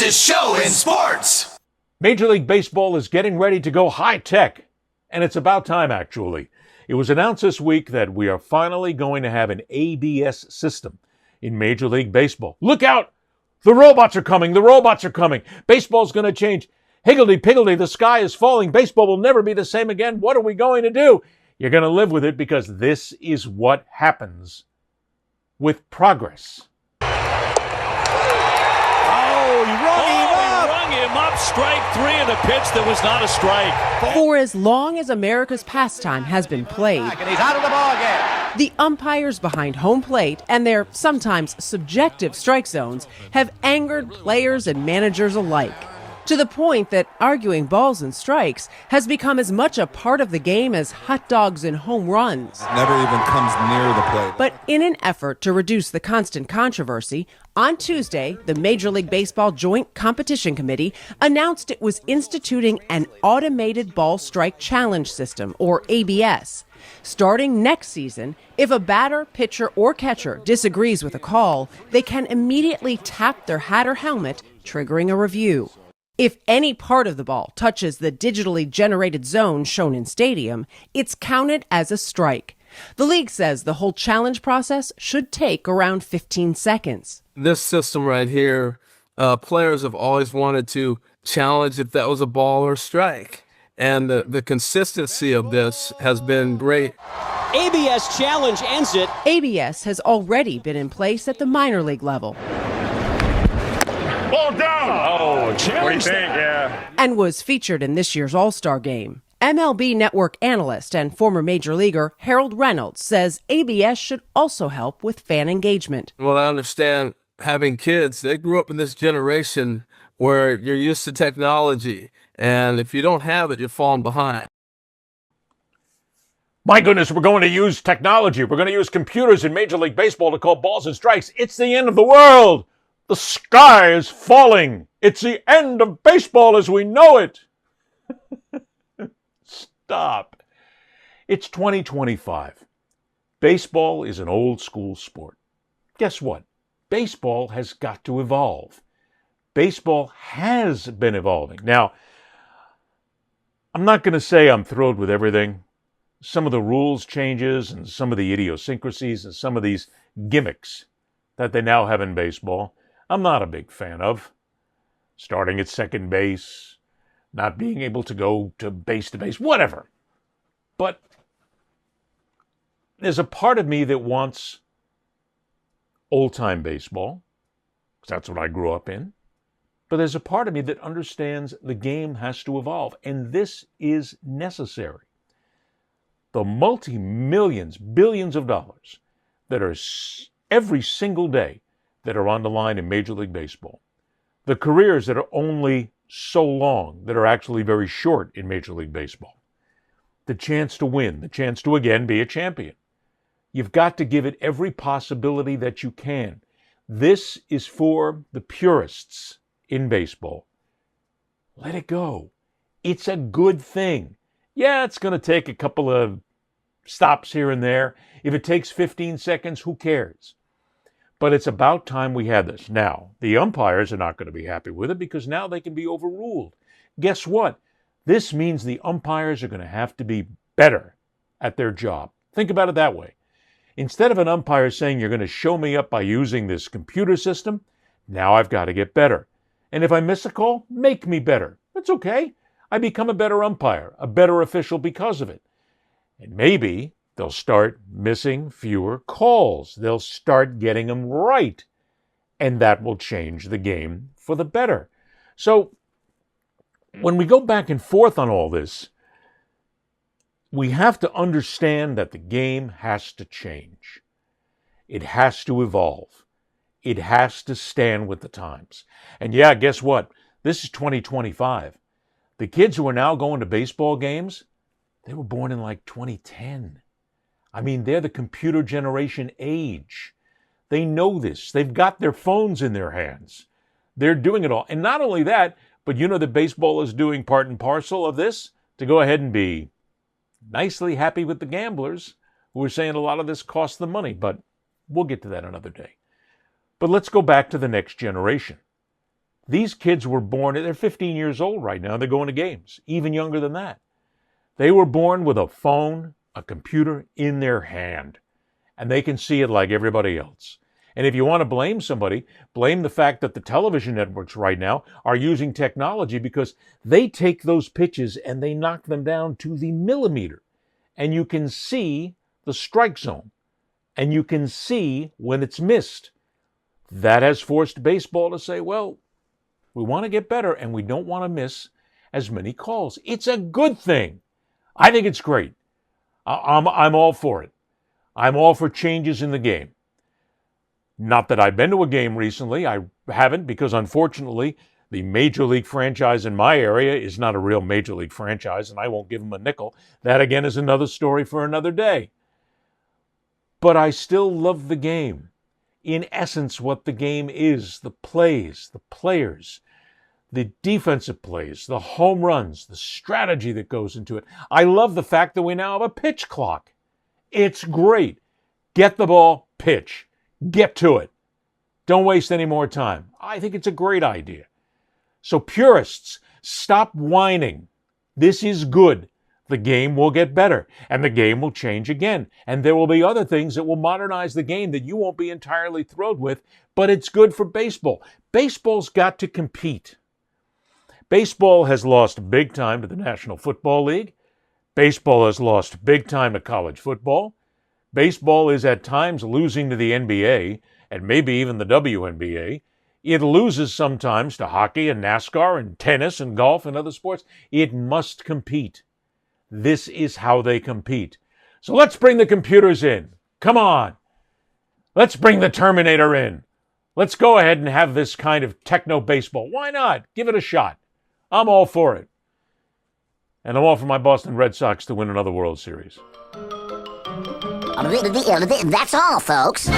fastest show in sports. Major League Baseball is getting ready to go high-tech, and it's about time, actually. It was announced this week that we are finally going to have an ABS system in Major League Baseball. Look out! The robots are coming! The robots are coming! Baseball's going to change. Higgledy-piggledy, the sky is falling. Baseball will never be the same again. What are we going to do? You're going to live with it because this is what happens with progress. He rung him up. Strike three in a pitch that was not a strike. For as long as America's pastime has been played, And he's out of the ballgame. the umpires behind home plate and their sometimes subjective strike zones have angered players and managers alike, to the point that arguing balls and strikes has become as much a part of the game as hot dogs and home runs. Never even comes near the plate. But in an effort to reduce the constant controversy, on Tuesday, the Major League Baseball Joint Competition Committee announced it was instituting an automated ball strike challenge system, or ABS. Starting next season, if a batter, pitcher, or catcher disagrees with a call, they can immediately tap their hat or helmet, triggering a review. If any part of the ball touches the digitally generated zone shown in stadium, it's counted as a strike. The league says the whole challenge process should take around 15 seconds. This system right here, players have always wanted to challenge if that was a ball or strike. And the consistency of this has been great. ABS challenge ends it. ABS has already been in place at the minor league level. Ball down! Oh, challenge. What do you think? Yeah. And was featured in this year's All-Star game. MLB Network analyst and former major leaguer Harold Reynolds says ABS should also help with fan engagement. Well, I understand having kids, they grew up in this generation where you're used to technology. And if you don't have it, you're falling behind. My goodness, we're going to use technology. We're going to use computers in Major League Baseball to call balls and strikes. It's the end of the world. The sky is falling. It's the end of baseball as we know it. Stop. It's 2025. Baseball is an old school sport. Guess what? Baseball has got to evolve. Baseball has been evolving. Now, I'm not going to say I'm thrilled with everything. Some of the rules changes and some of the idiosyncrasies and some of these gimmicks that they now have in baseball, I'm not a big fan of. Starting at second base, not being able to go to base, whatever. But there's a part of me that wants old-time baseball, because that's what I grew up in. But there's a part of me that understands the game has to evolve, and this is necessary. The multi-millions, billions of dollars that are every single day that are on the line in Major League Baseball, the careers that are only so long, that are actually very short in Major League Baseball, the chance to win, the chance to again be a champion. You've got to give it every possibility that you can. This is for the purists in baseball. Let it go. It's a good thing. Yeah, it's going to take a couple of stops here and there. If it takes 15 seconds, who cares? But it's about time we had this. Now, the umpires are not going to be happy with it because now they can be overruled. Guess what? This means the umpires are going to have to be better at their job. Think about it that way. Instead of an umpire saying, you're going to show me up by using this computer system, now I've got to get better. And if I miss a call, make me better. That's okay. I become a better umpire, a better official because of it. And maybe they'll start missing fewer calls. They'll start getting them right. And that will change the game for the better. So when we go back and forth on all this, we have to understand that the game has to change. It has to evolve. It has to stand with the times. And yeah, guess what? This is 2025. The kids who are now going to baseball games, they were born in like 2010. I mean, they're the computer generation age. They know this. They've got their phones in their hands. They're doing it all. And not only that, but you know that baseball is doing part and parcel of this to go ahead and be nicely happy with the gamblers who are saying a lot of this costs them money. But we'll get to that another day. But let's go back to the next generation. These kids were born, they're 15 years old right now, they're going to games, even younger than that. They were born with a phone, a computer in their hand, and they can see it like everybody else. And if you want to blame somebody, blame the fact that the television networks right now are using technology because they take those pitches and they knock them down to the millimeter. And you can see the strike zone. And you can see when it's missed. That has forced baseball to say, well, we want to get better and we don't want to miss as many calls. It's a good thing. I think it's great. I'm all for it. I'm all for changes in the game. Not that I've been to a game recently. I haven't because, unfortunately, the major league franchise in my area is not a real major league franchise, and I won't give them a nickel. That, again, is another story for another day. But I still love the game. In essence, what the game is, the plays, the players, the defensive plays, the home runs, the strategy that goes into it. I love the fact that we now have a pitch clock. It's great. Get the ball, pitch. Get to it. Don't waste any more time. I think it's a great idea. So purists, stop whining. This is good. The game will get better, and the game will change again. And there will be other things that will modernize the game that you won't be entirely thrilled with, but it's good for baseball. Baseball's got to compete. Baseball has lost big time to the National Football League. Baseball has lost big time to college football. Baseball is at times losing to the NBA and maybe even the WNBA. It loses sometimes to hockey and NASCAR and tennis and golf and other sports. It must compete. This is how they compete. So let's bring the computers in. Come on. Let's bring the Terminator in. Let's go ahead and have this kind of techno baseball. Why not? Give it a shot. I'm all for it. And I'm all for my Boston Red Sox to win another World Series. That's all, folks.